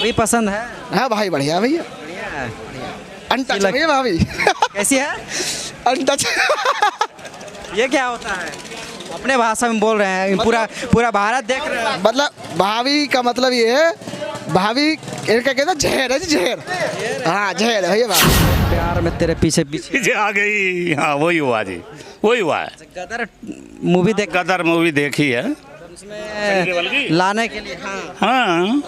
भाभी पसंद है? हाँ भाई बढ़िया भैया, बढ़िया है। अनटच भैया भाभी। कैसी है? अनटच। ये क्या होता है? अपने भाषा में बोल रहे हैं, पूरा पूरा भारत देख रहे हैं। मतलब भाभी का मतलब ये है, भाभी इनका कहते हैं जहर है जी, जहर। हाँ जहर है भैया भाभी। प्यार में तेरे पीछे पीछे जे आ गई, हाँ वही हुआ जी, वही हुआ है। गदर मूवी देख गदर मूवी देखी है उसमें लाने के लिए। हाँ हाँ,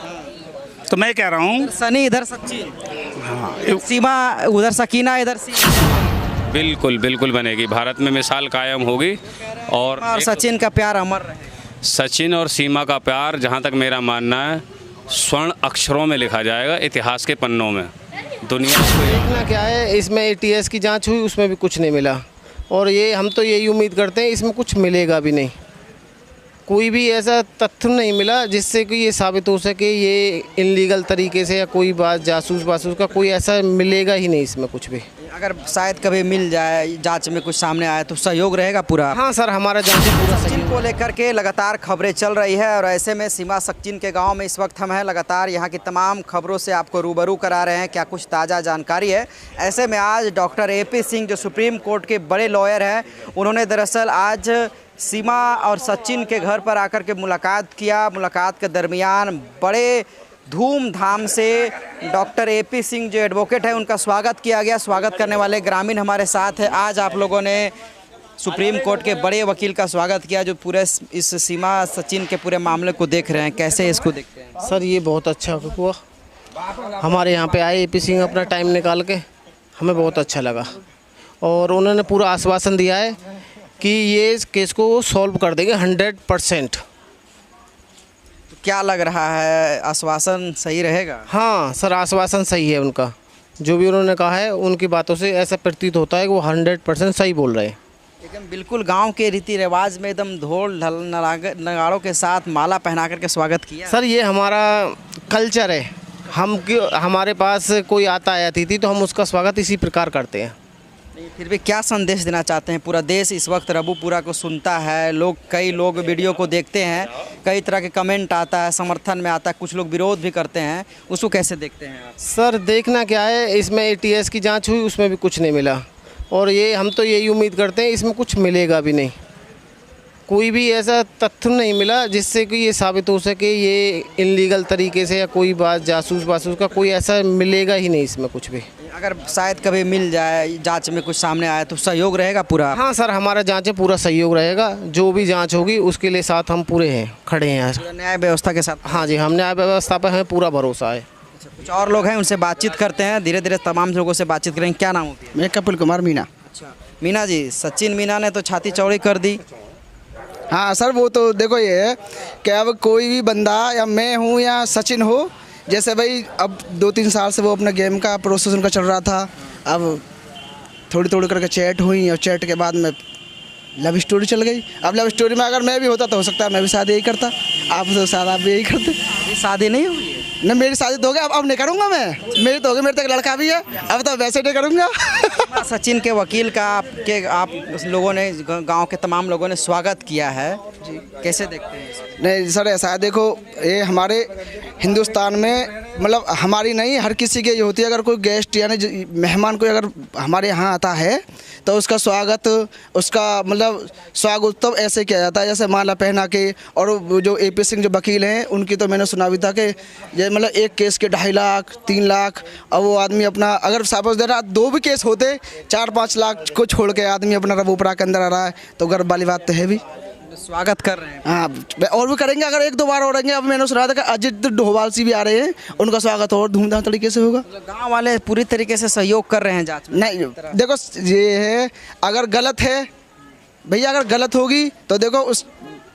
तो मैं कह रहा हूँ सनी इधर सचिन, सीमा उधर सकीना, इधर सीमा। बिल्कुल बिल्कुल बनेगी, भारत में मिसाल कायम होगी। और सचिन का प्यार अमर रहे। सचिन और सीमा का प्यार, जहाँ तक मेरा मानना है, स्वर्ण अक्षरों में लिखा जाएगा, इतिहास के पन्नों में। दुनिया को देखना क्या है, इसमें एटीएस की जांच हुई, उसमें भी कुछ नहीं मिला। और ये हम तो यही उम्मीद करते हैं इसमें कुछ मिलेगा भी नहीं, कोई भी ऐसा तथ्य नहीं मिला जिससे कि ये साबित हो सके ये इनलीगल तरीके से या कोई बात जासूस वासूस का कोई ऐसा मिलेगा ही नहीं इसमें कुछ भी। अगर शायद कभी मिल जाए, जांच में कुछ सामने आए तो सहयोग रहेगा पूरा। हाँ सर, हमारा जांच पूरा सही सचिन को लेकर के लगातार खबरें चल रही है और ऐसे में सीमा सचिन के गांव में इस वक्त हम हैं। लगातार यहाँ की तमाम खबरों से आपको रूबरू करा रहे हैं, क्या कुछ ताज़ा जानकारी है। ऐसे में आज डॉक्टर AP सिंह जो सुप्रीम कोर्ट के बड़े लॉयर हैं, उन्होंने दरअसल आज सीमा और सचिन के घर पर आकर के मुलाकात किया। मुलाकात के दरमियान बड़े धूमधाम से डॉक्टर AP सिंह जो एडवोकेट है उनका स्वागत किया गया। स्वागत करने वाले ग्रामीण हमारे साथ है। आज आप लोगों ने सुप्रीम कोर्ट के बड़े वकील का स्वागत किया जो पूरे इस सीमा सचिन के पूरे मामले को देख रहे हैं, कैसे इसको देखते हैं? सर ये बहुत अच्छा हुआ, हमारे यहाँ पे आए AP सिंह अपना टाइम निकाल के, हमें बहुत अच्छा लगा। और उन्होंने पूरा आश्वासन दिया है कि ये इस केस को सॉल्व कर देंगे 100%। क्या लग रहा है, आश्वासन सही रहेगा? हाँ सर, आश्वासन सही है उनका, जो भी उन्होंने कहा है उनकी बातों से ऐसा प्रतीत होता है कि वो 100% सही बोल रहे हैं। लेकिन बिल्कुल गांव के रीति रिवाज में एकदम ढोल नगाड़ों के साथ माला पहना करके स्वागत किया। सर ये हमारा कल्चर है, हम क्यों, हमारे पास कोई आता है अतिथि तो हम उसका स्वागत इसी प्रकार करते हैं। नहीं, फिर भी क्या संदेश देना चाहते हैं? पूरा देश इस वक्त रबूपुरा को सुनता है, कई लोग वीडियो को देखते हैं, कई तरह के कमेंट आता है, समर्थन में आता है, कुछ लोग विरोध भी करते हैं, उसको कैसे देखते हैं आप? सर देखना क्या है, इसमें एटीएस की जांच हुई, उसमें भी कुछ नहीं मिला। और ये हम तो यही उम्मीद करते हैं इसमें कुछ मिलेगा भी नहीं, कोई भी ऐसा तथ्य नहीं मिला जिससे कि ये साबित हो सके ये इनलीगल तरीके से या कोई बात जासूस वासूस का कोई ऐसा मिलेगा ही नहीं इसमें कुछ भी। अगर शायद कभी मिल जाए, जांच में कुछ सामने आए तो सहयोग रहेगा पूरा? हाँ सर, हमारा जांच में पूरा सहयोग रहेगा, जो भी जांच होगी उसके लिए साथ हम पूरे हैं, खड़े हैं यार, न्याय व्यवस्था के साथ। हाँ जी, हम न्याय व्यवस्था पर हमें पूरा भरोसा है। कुछ और लोग हैं, उनसे बातचीत करते हैं, धीरे धीरे तमाम लोगों से बातचीत करेंगे। क्या नाम होती है? मैं कपिल कुमार मीना। अच्छा मीना जी, सचिन मीना ने तो छाती चौड़ी कर दी। हाँ सर, वो तो देखो ये है कि अब कोई भी बंदा, या मैं हूँ या सचिन हो, जैसे भाई अब 2-3 साल से वो अपना गेम का प्रोसेस उनका चल रहा था, अब थोड़ी थोड़ी करके चैट हुई और चैट के बाद में लव स्टोरी चल गई। अब लव स्टोरी में अगर मैं भी होता तो हो सकता है मैं भी शादी यही करता, आप तो शायद आप भी यही करते। शादी नहीं हुई है? न मेरी शादी तो हो गई, अब नहीं करूँगा मैं, मेरी तो हो गई, मेरे तक लड़का भी है, अब तो वैसे नहीं करूँगा। सचिन के वकील का आप लोगों ने, गांव के तमाम लोगों ने स्वागत किया है जी, कैसे देखते हैं इसको? नहीं सर, ऐसा है, देखो ये हमारे हिंदुस्तान में, मतलब हमारी नहीं, हर किसी की ये होती है, अगर कोई गेस्ट यानी मेहमान कोई अगर हमारे यहाँ आता है तो उसका स्वागत, उसका मतलब स्वागतोत्सव ऐसे किया जाता है जैसे माला पहना के। और जो AP सिंह जो वकील हैं उनकी तो मैंने सुना भी था कि ये मतलब एक केस के 2.5 लाख 3 लाख, और वो आदमी अपना, अगर सपोज दे रहा 2 भी केस होते 4-5 लाख को छोड़ के आदमी अपना रबूपुरा के अंदर आ रहा है, तो गर्व वाली बात तो है भी। स्वागत कर रहे हैं। हाँ, और भी करेंगे, अगर 1-2 बार और रहेंगे। अब मैंने सुना था कि अजित डोभाल जी भी आ रहे हैं, उनका स्वागत और धूमधाम तरीके से होगा। गांव वाले पूरी तरीके से सहयोग कर रहे हैं जांच में? नहीं देखो ये है, अगर गलत है भैया, अगर गलत होगी तो देखो उस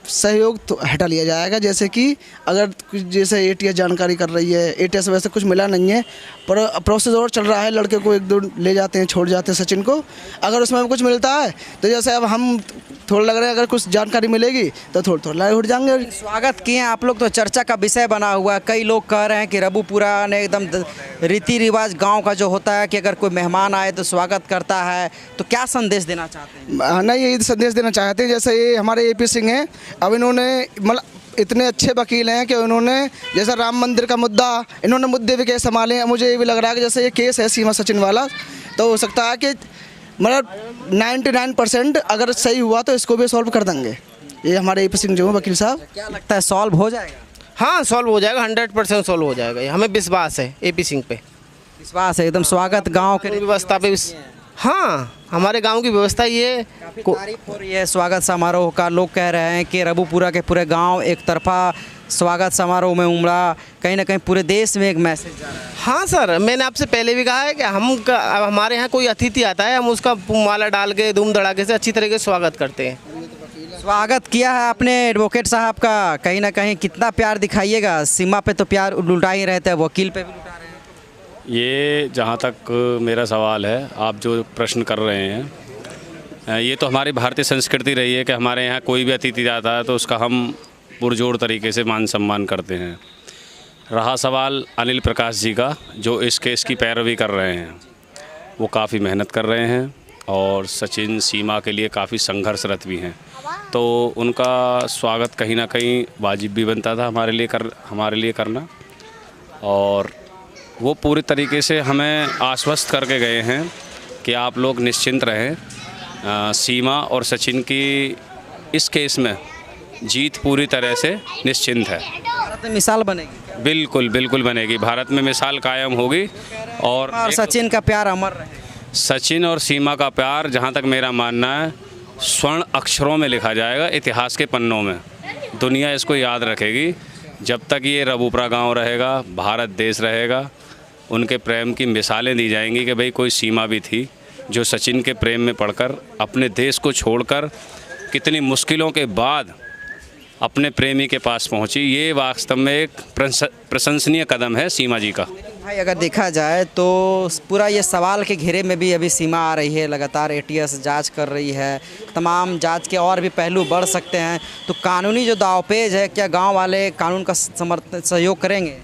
सहयोग तो हटा लिया जाएगा। जैसे कि अगर कुछ जैसे ATS जानकारी कर रही है, ATS वैसे कुछ मिला नहीं है, पर प्रोसेस और चल रहा है, लड़के को 1-2 ले जाते हैं, छोड़ जाते हैं सचिन को, अगर उसमें कुछ मिलता है तो जैसे अब हम थोड़ा लग रहे हैं, अगर कुछ जानकारी मिलेगी तो थोड़ा उठ जाएंगे। स्वागत किए आप लोग, तो चर्चा का विषय बना हुआ है। कई लोग कह रहे हैं कि रबूपुरा ने एकदम रीति रिवाज गांव का जो होता है कि अगर कोई मेहमान आए तो स्वागत करता है, तो क्या संदेश देना चाहते हैं? नहीं, यही संदेश देना चाहते हैं, जैसे ये हमारे AP सिंह हैं, अब इन्होंने मतलब इतने अच्छे वकील हैं कि उन्होंने जैसा राम मंदिर का मुद्दा, इन्होंने मुद्दे भी केस संभाले हैं। मुझे ये भी लग रहा है कि जैसे ये केस है सीमा सचिन वाला, तो हो सकता है कि मतलब 99% अगर सही हुआ तो इसको भी सॉल्व कर देंगे। ये हमारे AP सिंह जो हैं वकील साहब। क्या लगता है सॉल्व हो जाएगा? हाँ, सॉल्व हो जाएगा, 100% सॉल्व हो जाएगा। ये हमें विश्वास है AP सिंह पे। विश्वास है एकदम। स्वागत गांव के व्यवस्था पे हाँ, हमारे गांव की व्यवस्था ये काफ़ी तारीफ हो रही है स्वागत समारोह का। लोग कह रहे हैं कि रबुपुरा के पूरे गांव एक तरफा स्वागत समारोह में उमड़ा, कहीं ना कहीं पूरे देश में एक मैसेज जा रहा है। हाँ सर, मैंने आपसे पहले भी कहा है कि अब हमारे यहाँ कोई अतिथि आता है, हम उसका माला डाल के धूम धड़ाके से अच्छी तरीके से स्वागत करते हैं। स्वागत किया है आपने एडवोकेट साहब का, कहीं ना कहीं कितना प्यार दिखाइएगा। सीमा पे तो प्यार लुटा ही रहते हैं, वकील पे भी लुटा रहे हैं। ये जहाँ तक मेरा सवाल है, आप जो प्रश्न कर रहे हैं, ये तो हमारी भारतीय संस्कृति रही है कि हमारे यहाँ कोई भी अतिथि आता है तो उसका हम पुरजोर तरीके से मान सम्मान करते हैं। रहा सवाल अनिल प्रकाश जी का, जो इस केस की पैरवी कर रहे हैं, वो काफ़ी मेहनत कर रहे हैं और सचिन सीमा के लिए काफ़ी संघर्षरत भी हैं, तो उनका स्वागत कहीं ना कहीं वाजिब भी बनता था हमारे लिए करना। और वो पूरी तरीके से हमें आश्वस्त करके गए हैं कि आप लोग निश्चिंत रहें, सीमा और सचिन की इस केस में जीत पूरी तरह से निश्चिंत है। भारत में मिसाल बनेगी। बिल्कुल बिल्कुल बनेगी, भारत में मिसाल कायम होगी। और सचिन का प्यार अमर रहे। सचिन और सीमा का प्यार, जहाँ तक मेरा मानना है, स्वर्ण अक्षरों में लिखा जाएगा इतिहास के पन्नों में। दुनिया इसको याद रखेगी। जब तक ये रबुपुरा गांव रहेगा, भारत देश रहेगा, उनके प्रेम की मिसालें दी जाएंगी कि भाई कोई सीमा भी थी जो सचिन के प्रेम में पड़कर अपने देश को छोड़कर कितनी मुश्किलों के बाद अपने प्रेमी के पास पहुंची। ये वास्तव में एक प्रशंसनीय कदम है सीमा जी का। भाई अगर देखा जाए तो पूरा ये सवाल के घेरे में भी अभी सीमा आ रही है, लगातार ATS जांच कर रही है, तमाम जांच के और भी पहलू बढ़ सकते हैं। तो कानूनी जो दावपेच है, क्या गांव वाले कानून का सहयोग करेंगे?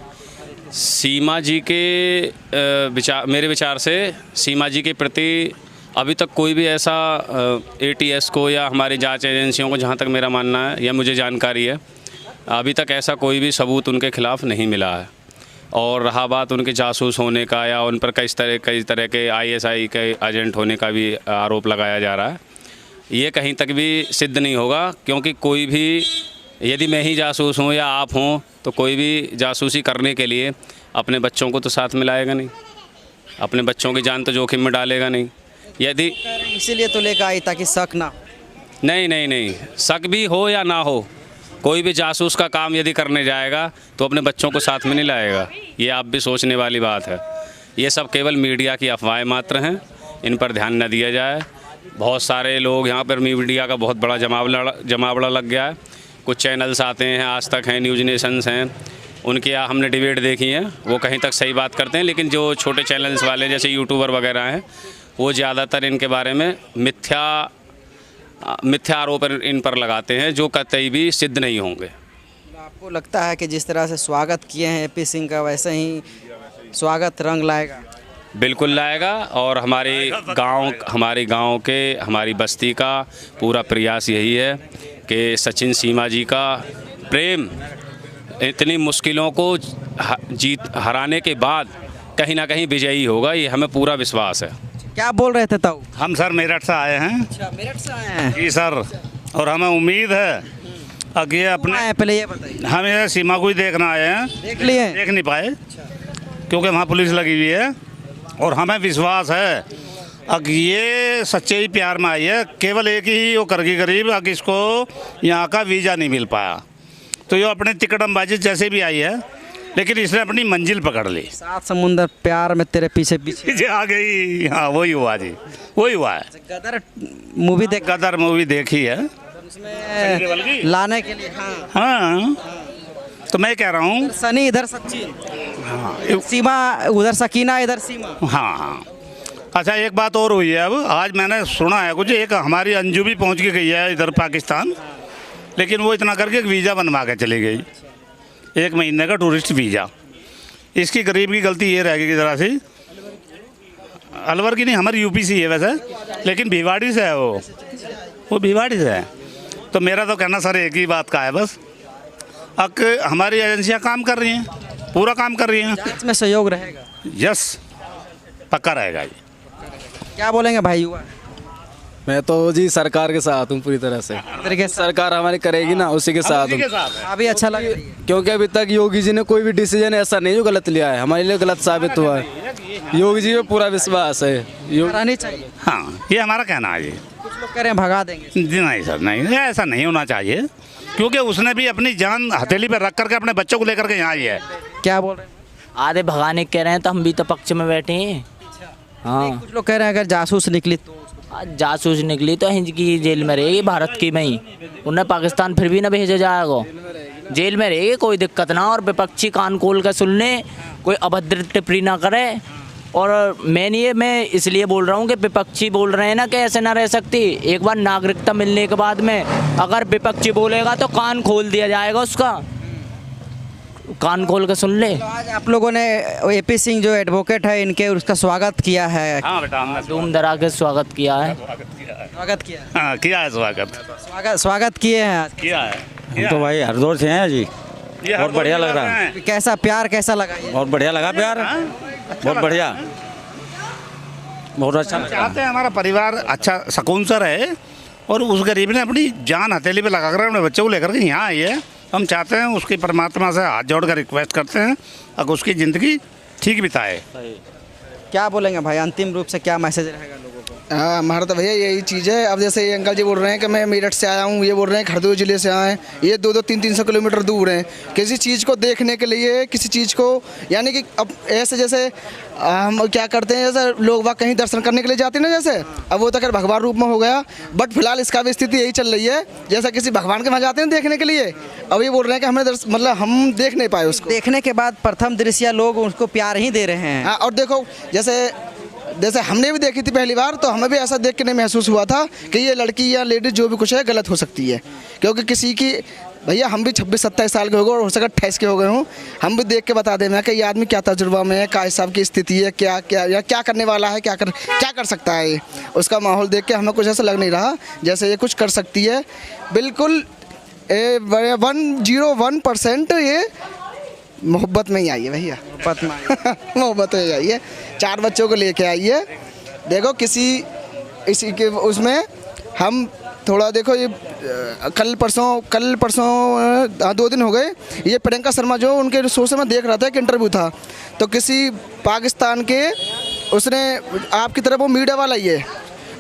सीमा जी के मेरे विचार से सीमा जी के प्रति अभी तक कोई भी ऐसा ATS को या हमारी जांच एजेंसियों को, जहां तक मेरा मानना है या मुझे जानकारी है, अभी तक ऐसा कोई भी सबूत उनके खिलाफ़ नहीं मिला है। और रहा बात उनके जासूस होने का या उन पर कई तरह के ISI के एजेंट होने का भी आरोप लगाया जा रहा है, ये कहीं तक भी सिद्ध नहीं होगा। क्योंकि कोई भी, यदि मैं ही जासूस हूँ या आप हों, तो कोई भी जासूसी करने के लिए अपने बच्चों को तो साथ मिलाएगा नहीं, अपने बच्चों की जान तो जोखिम में डालेगा नहीं। यदि इसीलिए तो लेकर आई ताकि शक ना। नहीं, शक भी हो या ना हो, कोई भी जासूस का काम यदि करने जाएगा तो अपने बच्चों को साथ में नहीं लाएगा। ये आप भी सोचने वाली बात है। ये सब केवल मीडिया की अफवाहें मात्र हैं, इन पर ध्यान न दिया जाए। बहुत सारे लोग यहाँ पर, मीडिया का बहुत बड़ा जमावड़ा लग गया है। कुछ चैनल्स आते हैं, आज तक हैं, न्यूज़ नेशंस हैं, उनके यहाँ हमने डिबेट देखी है, वो कहीं तक सही बात करते हैं। लेकिन जो छोटे चैनल्स वाले जैसे यूट्यूबर वगैरह हैं, वो ज़्यादातर इनके बारे में मिथ्या आरोप इन पर लगाते हैं, जो कतई भी सिद्ध नहीं होंगे। आपको लगता है कि जिस तरह से स्वागत किए हैं AP सिंह का, वैसे ही स्वागत रंग लाएगा? बिल्कुल लाएगा। और हमारे गांव के, हमारी बस्ती का पूरा प्रयास यही है कि सचिन सीमा जी का प्रेम इतनी मुश्किलों को हराने के बाद कहीं ना कहीं विजयी होगा, ये हमें पूरा विश्वास है। क्या बोल रहे थे ताऊ? हम सर मेरठ से आए हैं। अच्छा, मेरठ से आए हैं जी सर, और हमें उम्मीद है कि ये अपने, पहले ये बताइए। हम ये सीमा को ही देखना आए हैं। देख लिए? देख नहीं पाए क्योंकि वहाँ पुलिस लगी हुई है, और हमें विश्वास है कि ये सच्चे ही प्यार में आई है। केवल एक ही वो करगी गरीब, अगर इसको यहाँ का वीज़ा नहीं मिल पाया, तो ये अपने तिकड़मबाजी जैसे भी आई है, लेकिन इसने अपनी मंजिल पकड़ ली। 7 समुंदर प्यार में तेरे पीछे आ गई। हाँ, वही हुआ जी, वही हुआ है। गदर मूवी देखी है, उसमें लाने के लिए। हाँ, तो मैं कह रहा हूँ, सनी इधर सचिन, हाँ, सीमा उधर सकीना, इधर सीमा। हाँ। अच्छा, एक बात और हुई है। अब आज मैंने सुना है कुछ, एक हमारी अंजू भी पहुँच के गई है इधर पाकिस्तान, लेकिन वो इतना करके एक वीज़ा बनवा के चली गई, 1 महीने का टूरिस्ट वीज़ा। इसकी गरीब की गलती ये रहेगी ज़रा सी, अलवर की नहीं, हमारी UP से है वैसे, लेकिन भिवाड़ी से है वो भिवाड़ी से है। तो मेरा तो कहना सर एक ही बात का है बस, अब हमारी एजेंसियां काम कर रही हैं, पूरा काम कर रही हैं। जांच में सहयोग रहेगा। यस, पक्का रहेगा ये। क्या बोलेंगे भाई युवा? मैं तो जी सरकार के साथ हूँ पूरी तरह से। तरीके से सरकार हमारी करेगी ना, उसी के साथ हूँ। अभी अच्छा लग रही है। क्योंकि अभी तक योगी जी ने कोई भी डिसीजन ऐसा नहीं जो गलत लिया है, हमारे लिए गलत साबित हुआ है। योगी जी पे पूरा विश्वास है। करानी चाहिए। हाँ, ये हमारा कहना है। ये कुछ लोग कह रहे हैं भगा देंगे। जी नहीं सर, नहीं, ऐसा नहीं होना चाहिए, क्योंकि उसने भी अपनी जान हथेली पर रख करके अपने बच्चों को लेकर के यहाँ आई है। क्या बोल रहे हैं? आधे भगाने कह रहे हैं तो हम भी तो पक्ष में बैठे हैं। हाँ, कुछ लोग कह रहे हैं अगर जासूस निकली तो आज जासूस निकली तो हिंद की जेल में रहेगी, भारत की में ही। उन्हें पाकिस्तान फिर भी ना भेजा जाएगा, जेल में रहेगी, कोई दिक्कत ना। और विपक्षी कान खोल कर सुन ले, कोई अभद्र टिप्पणी ना करे। और मैं इसलिए बोल रहा हूँ कि विपक्षी बोल रहे हैं ना कि ऐसे ना रह सकती। एक बार नागरिकता मिलने के बाद में अगर विपक्षी बोलेगा तो कान खोल दिया जाएगा उसका, कान खोल के सुन ले। तो आज आप लोगों ने एपी सिंह जो एडवोकेट है इनके उसका स्वागत किया है। हाँ बेटा, हमने धूम धड़ा के स्वागत किया है। स्वागत किया है। हाँ, किया है स्वागत, स्वागत किए हैं आज। किया है। हम तो भाई हरदौर से हैं जी। ये बहुत बढ़िया लग रहा है। कैसा प्यार कैसा लगा ये? बहुत बढ़िया लगा प्यार, बहुत बढ़िया, बहुत अच्छा लगा। चाहते हैं हमारा परिवार अच्छा सुकून से रहे, और उस गरीब ने अपनी जान हथेली पे लगा कर अपने बच्चों को लेकर के यहाँ आई है। हम चाहते हैं उसकी परमात्मा से हाथ जोड़कर रिक्वेस्ट करते हैं अगर उसकी ज़िंदगी ठीक बिताए। क्या बोलेंगे भाई, अंतिम रूप से क्या मैसेज रहेगा लोगों को? हाँ, हमारा तो भैया यही चीज़ है। अब जैसे ये अंकल जी बोल रहे हैं कि मैं मेरठ से आया हूँ, ये बोल रहे हैं हरदोई ज़िले से आए हैं, ये 200-300 किलोमीटर दूर हैं किसी चीज़ को देखने के लिए, किसी चीज़ को, यानी कि अब ऐसे जैसे हम क्या करते हैं, जैसे लोग वहाँ कहीं दर्शन करने के लिए जाते हैं ना, जैसे अब वो तो खैर भगवान रूप में हो गया, बट फिलहाल इसका भी स्थिति यही चल रही है जैसा किसी भगवान के वहाँ जाते हैं देखने के लिए। अब ये बोल रहे हैं कि हमें मतलब हम देख नहीं पाए उसको। देखने के बाद प्रथम दृश्य लोग उसको प्यार ही दे रहे हैं। हाँ, और देखो जैसे हमने भी देखी थी पहली बार, तो हमें भी ऐसा देख के नहीं महसूस हुआ था कि ये लड़की या लेडीज जो भी कुछ है गलत हो सकती है। क्योंकि किसी की, भैया हम भी 26-27 साल के हो गए और हो सका 28 के हो गए हों, हम भी देख के बता दें कि ये आदमी क्या तजुर्बा में है, क्या हिसाब की स्थिति है, क्या क्या या क्या करने वाला है, क्या कर सकता है ये। उसका माहौल देख के हमें कुछ ऐसा लग नहीं रहा जैसे ये कुछ कर सकती है। बिल्कुल 101% ये मोहब्बत में ही आई है भैया, मोहब्बत में ही आई है। 4 बच्चों को लेके आई है। देखो इसी के उसमें हम थोड़ा देखो, ये कल परसों 2 दिन हो गए, ये प्रियंका शर्मा जो उनके शो से मैं देख रहा था, एक इंटरव्यू था, तो किसी पाकिस्तान के उसने आपकी तरफ वो मीडिया वाला ही है,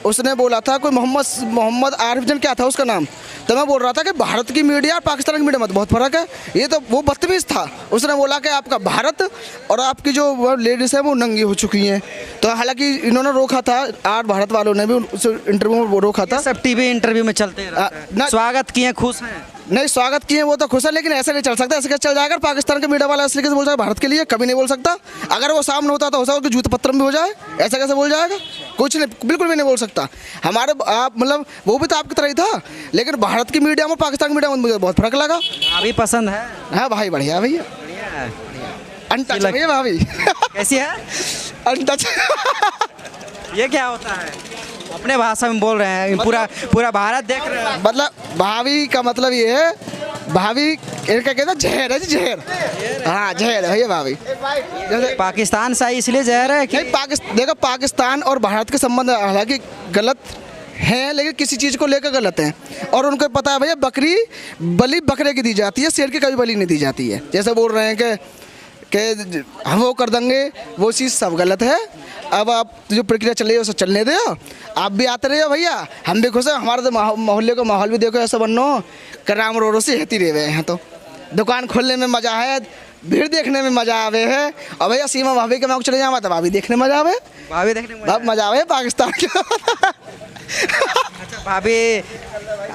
उसने बोला था कोई मोहम्मद आरिफ जन क्या था उसका नाम, तो मैं बोल रहा था कि भारत की मीडिया और पाकिस्तान की मीडिया में बहुत फ़र्क है। ये तो वो बदतमीज़ था, उसने बोला कि आपका भारत और आपकी जो लेडीज़ है वो नंगी हो चुकी हैं। तो हालांकि इन्होंने रोका था, आर भारत वालों ने भी उस इंटरव्यू में रोका था। सब टीवी इंटरव्यू में चलते हैं। स्वागत किए, खुश हैं? नहीं, स्वागत किए वो तो खुश है, लेकिन ऐसे नहीं चल सकता। ऐसे कैसे चल जाएगा? पाकिस्तान के मीडिया वाला ऐसे कैसे बोल जाएगा भारत के लिए? कभी नहीं बोल सकता। अगर वो सामने होता तो हो सकता उसके जूत पत्थर में हो जाए, ऐसा कैसे बोल जाएगा? कुछ नहीं, बिल्कुल भी नहीं बोल सकता। हमारे आप मतलब वो भी तो आपकी तरह ही था, लेकिन भारत की मीडिया में पाकिस्तान की मीडिया में मुझे बहुत फर्क लगा। भाभी पसंद है? हाँ भाई, बढ़िया भैया, अनटच भैया भाभी। कैसी है? अनटच। ये क्या होता है? अपने भाषा में बोल रहे हैं, पूरा भारत देख रहे हैं। मतलब भाभी का मतलब ये है, भाभी इनका कहता है जहर है जी, जहर। हाँ, जहर है भैया भाभी। जैसे पाकिस्तान से आई इसलिए जहर है कि देखो, पाकिस्तान और भारत के संबंध हालांकि गलत हैं, लेकिन किसी चीज़ को लेकर गलत हैं। और उनको पता है भैया, बकरी बलि बकरे की दी जाती है, शेर की कभी बलि नहीं दी जाती है। जैसे बोल रहे हैं कि हम वो कर देंगे, वो चीज़ सब गलत है। अब आप जो प्रक्रिया चल रही है उसे चलने दो, आप भी आते रहिए भैया, हम भी खुश हैं। हमारे तो मोहल्ले का माहौल भी देखो ऐसा बनो कि राम रोड से हेती रहे हैं। तो दुकान खोलने में मज़ा है, भीड़ देखने में मज़ा आवे है। और भैया सीमा भाभी के मैं चले जावा तो भाभी देखने मज़ा आवे, भाभी देखने में मज़ा आवे पाकिस्तान के। अच्छा,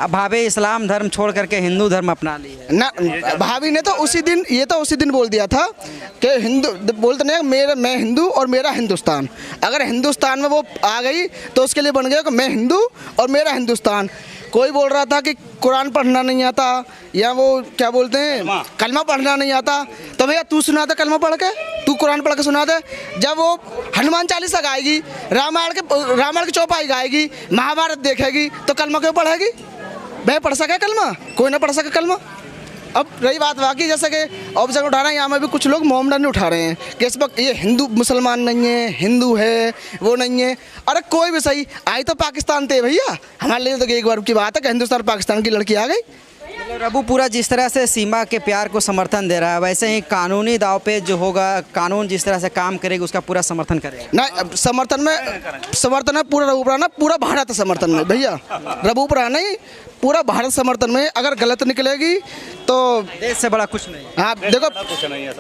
भाभी इस्लाम धर्म छोड़ करके हिंदू धर्म अपना ली है ना। भाभी ने तो उसी दिन बोल दिया था कि हिंदू बोलते नहीं, मैं हिंदू और मेरा हिंदुस्तान। अगर हिंदुस्तान में वो आ गई तो उसके लिए बन गया कि मैं हिंदू और मेरा हिंदुस्तान। कोई बोल रहा था कि कुरान पढ़ना नहीं आता, या वो क्या बोलते हैं कलमा पढ़ना नहीं आता, तो भैया तू सुना दे कलमा पढ़ के, तू कुरान पढ़ के सुना दे। जब वो हनुमान चालीसा गाएगी, रामायण की चौपाई गाएगी, महाभारत देखेगी, तो कलमा क्यों पढ़ेगी? भाई पढ़ सके कलमा? कोई ना पढ़ सके कलमा। अब रही बात बाकी, जैसे कि ऑब्जेक्ट उठा रहे हैं, यहाँ में भी कुछ लोग मोमडन नहीं उठा रहे हैं कि इस वक्त ये हिंदू मुसलमान नहीं है, हिंदू है वो नहीं है। अरे कोई भी सही, आई तो पाकिस्तान थे भैया, हमारे लिए तो एक बार की बात है कि हिंदुस्तान पाकिस्तान की लड़की आ गई। रबू पूरा जिस तरह से सीमा के प्यार को समर्थन दे रहा है, वैसे ही कानूनी दाव पे जो होगा, कानून जिस तरह से काम करेगी उसका पूरा समर्थन करेगा। नहीं, समर्थन में पूरा रबूपुरा ना, पूरा भारत समर्थन में भैया, रबूपुरा नहीं पूरा भारत समर्थन में। अगर गलत निकलेगी तो देश से बड़ा कुछ नहीं। हाँ देखो,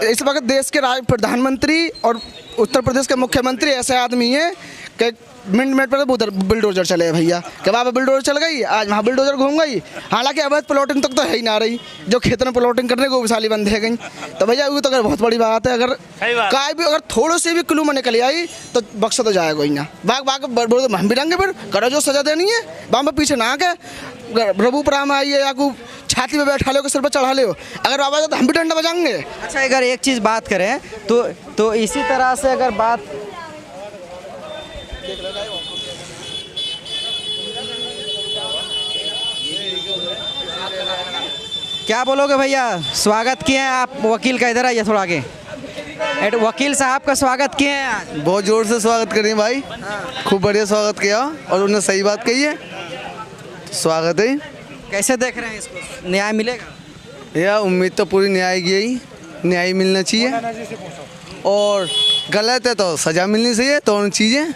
इस वक्त देश के प्रधानमंत्री और उत्तर प्रदेश के मुख्यमंत्री ऐसे आदमी हैं कि मिनट पर उधर बुलडोजर चले भैया, कि वहाँ पर बुलडोजर चल गई, आज वहाँ बुलडोजर घूम गई। हालांकि अवैध प्लॉटिंग तक तो है ही ना रही, जो खेतों में प्लॉटिंग करने को विशाली बंद है गई। तो भैया वो तो अगर बहुत बड़ी बात है, अगर काय भी अगर थोड़ी सी भी क्लू में निकल आई तो बख्शा तो जाएगा ही ना। बाग हम भी रहेंगे, फिर करो जो सजा देनी है, वहाँ पर पीछे ना के रबूपुरा में आइए या को छाती में बैठा लो, सिर पर चढ़ा लो, अगर आवाज़ तो हम भी डंडा बजाएंगे। अच्छा, अगर एक चीज़ बात करें तो इसी तरह से अगर बात क्या बोलोगे भैया? स्वागत किए हैं आप वकील का, इधर आइए थोड़ा आगे। वकील साहब का स्वागत किए हैं आज। बहुत जोर से स्वागत करें भाई, खूब बढ़िया स्वागत किया और उन्होंने सही बात कही है, स्वागत है। कैसे देख रहे हैं इसको, न्याय मिलेगा? यह उम्मीद तो पूरी न्याय की ही, न्याय मिलना चाहिए और गलत है तो सज़ा मिलनी चाहिए, दोनों चीज़ें।